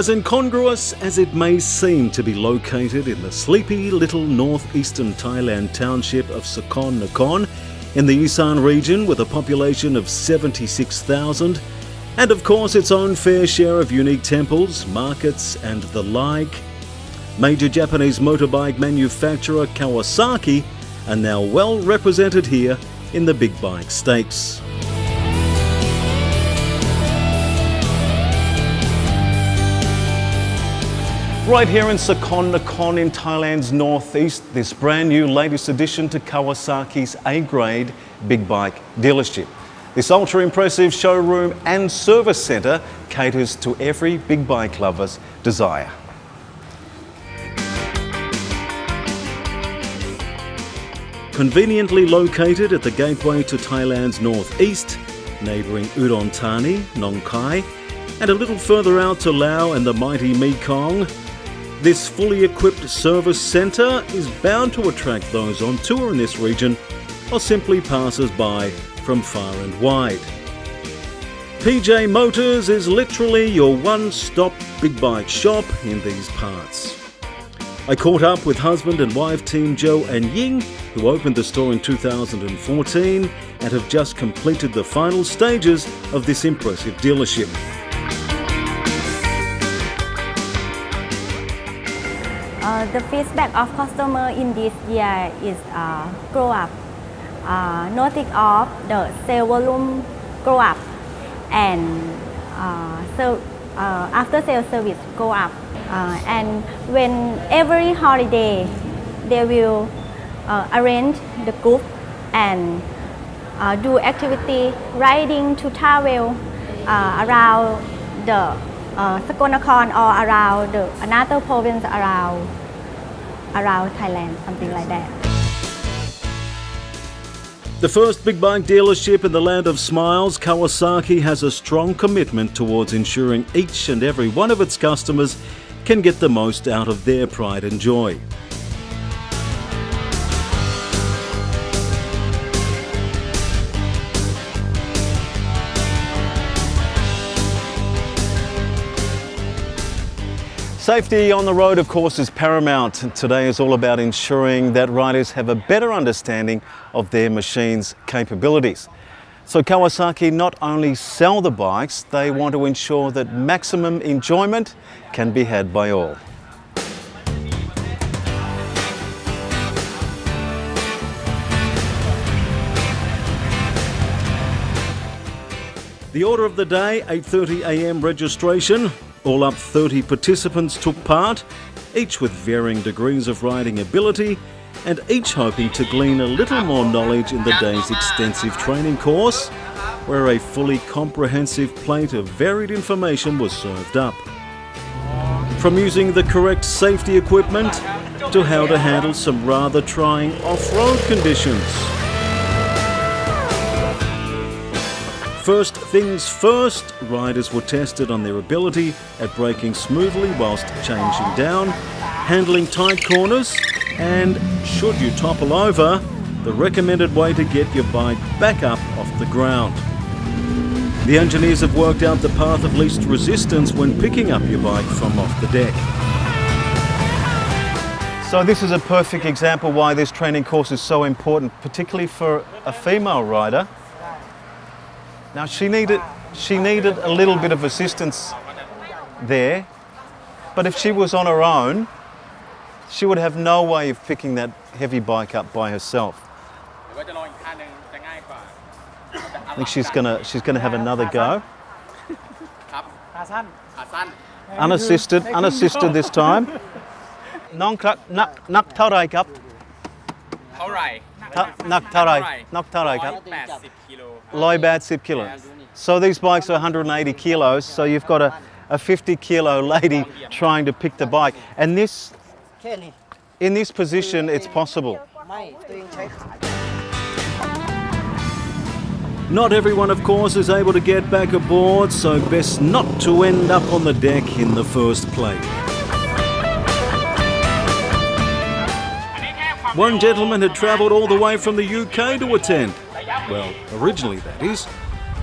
As incongruous as it may seem to be located in the sleepy little northeastern Thailand township of Sakon Nakhon in the Isan region with a population of 76,000, and of course its own fair share of unique temples, markets and the like, major Japanese motorbike manufacturer Kawasaki are now well represented here in the big bike stakes. Right here in Sakon Nakhon in Thailand's northeast, this brand new latest addition to Kawasaki's A-grade big bike dealership. This ultra-impressive showroom and service centre caters to every big bike lover's desire. Conveniently located at the gateway to Thailand's northeast, neighbouring Udon Thani, Nong Khai, and a little further out to Lao and the mighty Mekong, this fully equipped service centre is bound to attract those on tour in this region or simply passers-by from far and wide. PJ Motors is literally your one-stop big bike shop in these parts. I caught up with husband and wife team Joe and Ying, who opened the store in 2014 and have just completed the final stages of this impressive dealership. The feedback of customer in this year is grow up. Notice of the sale volume grow up, and after sale service go up. And when every holiday they will arrange the group and do activity riding to travel around the Sakon Nakhon or around another province around Thailand, something like that. The first big bike dealership in the land of smiles, Kawasaki has a strong commitment towards ensuring each and every one of its customers can get the most out of their pride and joy. Safety on the road, of course, is paramount. Today is all about ensuring that riders have a better understanding of their machine's capabilities. So Kawasaki not only sell the bikes, they want to ensure that maximum enjoyment can be had by all. The order of the day, 8:30 a.m. registration. All up 30 participants took part, each with varying degrees of riding ability and each hoping to glean a little more knowledge in the day's extensive training course, where a fully comprehensive plate of varied information was served up. From using the correct safety equipment to how to handle some rather trying off-road conditions. First things first, riders were tested on their ability at braking smoothly whilst changing down, handling tight corners, and should you topple over, the recommended way to get your bike back up off the ground. The engineers have worked out the path of least resistance when picking up your bike from off the deck. So this is a perfect example why this training course is so important, particularly for a female rider. Now she needed a little bit of assistance there, but if she was on her own, she would have no way of picking that heavy bike up by herself. I think she's gonna have another go. Unassisted this time. น้องครับนักเท่าไรครับ เท่าไหร่ นักเท่าไรครับ 180 กิโล 180 kilos. So these bikes are 180 kilos, so you've got a 50 kilo lady trying to pick the bike. And this, in this position, it's possible. Not everyone, of course, is able to get back aboard, so best not to end up on the deck in the first place. One gentleman had travelled all the way from the UK to attend. Well, originally that is.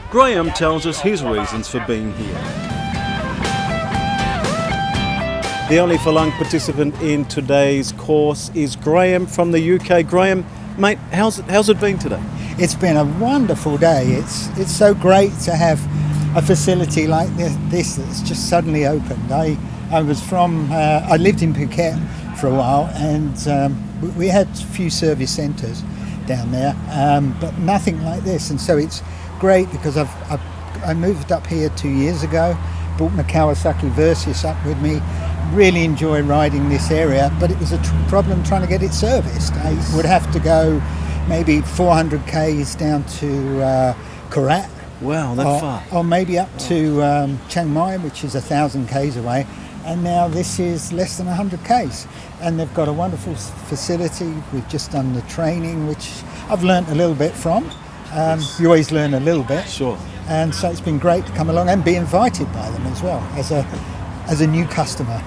Graham tells us his reasons for being here. The only Falang participant in today's course is Graham from the UK. Graham, mate, how's it been today? It's been a wonderful day. It's so great to have a facility like this that's just suddenly opened. I lived in Phuket for a while, and we had a few service centres down there, but nothing like this. And so it's great because I moved up here 2 years ago, brought my Kawasaki Versys up with me. Really enjoy riding this area, but it was a problem trying to get it serviced. I would have to go maybe 400 k's down to Korat. Wow, that far. Or maybe up to Chiang Mai, which is 1,000 k's away. And now this is less than 100 k's. And they've got a wonderful facility. We've just done the training, which I've learnt a little bit from. You always learn a little bit. Sure. And so it's been great to come along and be invited by them as well as a new customer.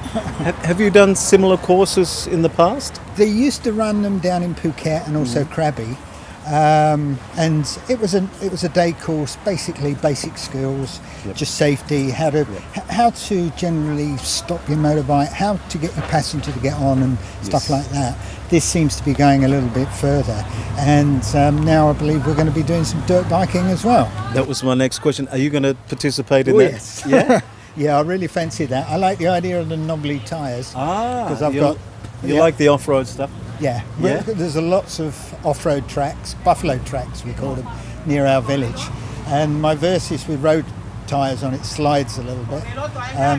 Have you done similar courses in the past? They used to run them down in Phuket and also Krabi. And it was a day course, basically basic skills, just safety, how to generally stop your motorbike, how to get your passenger to get on and stuff like that. This seems to be going a little bit further, and now I believe we're going to be doing some dirt biking as well. That was my next question. Are you going to participate in that? Yes. Yeah. Yeah, I really fancy that. I like the idea of the knobbly tyres. Because You like the off-road stuff? Yeah. There's lots of off-road tracks, buffalo tracks we call them, near our village. And my Versys with road tyres on it slides a little bit.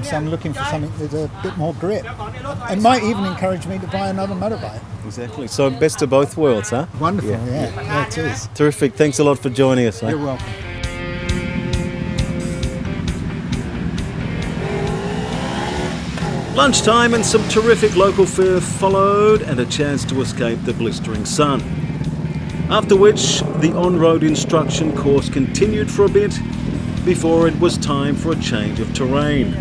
So I'm looking for something with a bit more grip. It might even encourage me to buy another motorbike. Exactly. So best of both worlds, huh? Wonderful, yeah it is. Terrific. Thanks a lot for joining us. You're welcome. Lunchtime and some terrific local fare followed, and a chance to escape the blistering sun. After which, the on-road instruction course continued for a bit before it was time for a change of terrain.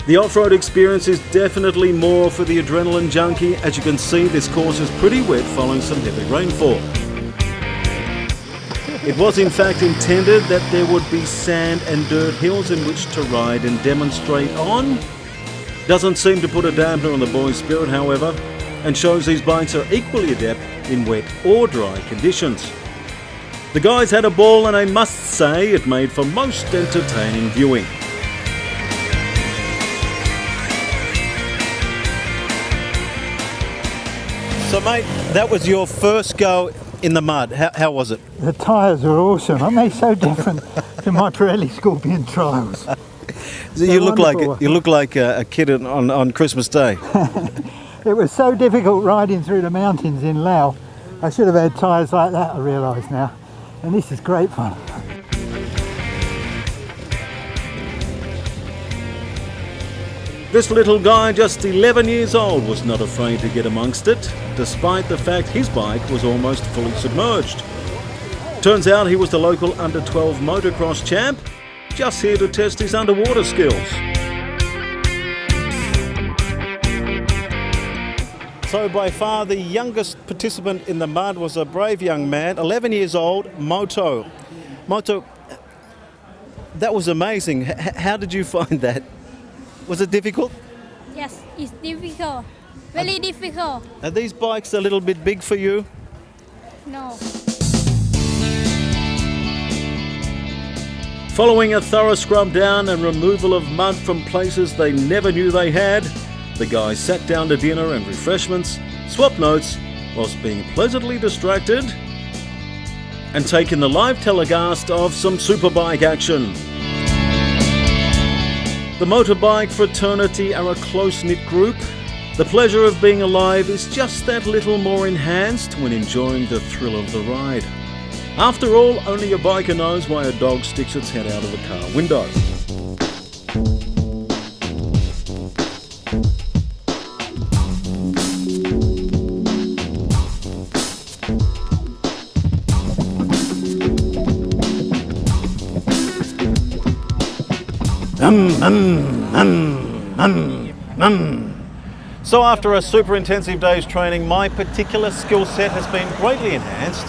The off-road experience is definitely more for the adrenaline junkie. As you can see, this course is pretty wet following some heavy rainfall. It was in fact intended that there would be sand and dirt hills in which to ride and demonstrate on. Doesn't seem to put a dampener on the boys' spirit, however, and shows these bikes are equally adept in wet or dry conditions. The guys had a ball, and I must say it made for most entertaining viewing. So mate, that was your first go in the mud. How was it? The tyres are awesome. Aren't they so different to my Pirelli Scorpion trials? You look like a kid on Christmas Day. It was so difficult riding through the mountains in Laos. I should have had tyres like that, I realise now. And this is great fun. This little guy, just 11 years old, was not afraid to get amongst it, despite the fact his bike was almost fully submerged. Turns out he was the local under-12 motocross champ, just here to test his underwater skills. So by far the youngest participant in the mud was a brave young man, 11 years old, Moto, that was amazing. How did you find that? Was it difficult? Yes, it's difficult. Very difficult. Are these bikes a little bit big for you? No. Following a thorough scrub down and removal of mud from places they never knew they had, the guys sat down to dinner and refreshments, swapped notes, whilst being pleasantly distracted and taking the live telecast of some superbike action. The motorbike fraternity are a close-knit group. The pleasure of being alive is just that little more enhanced when enjoying the thrill of the ride. After all, only a biker knows why a dog sticks its head out of a car window. So after a super intensive day's training, my particular skill set has been greatly enhanced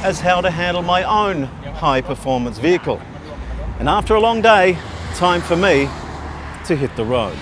as how to handle my own high performance vehicle. And after a long day, time for me to hit the road.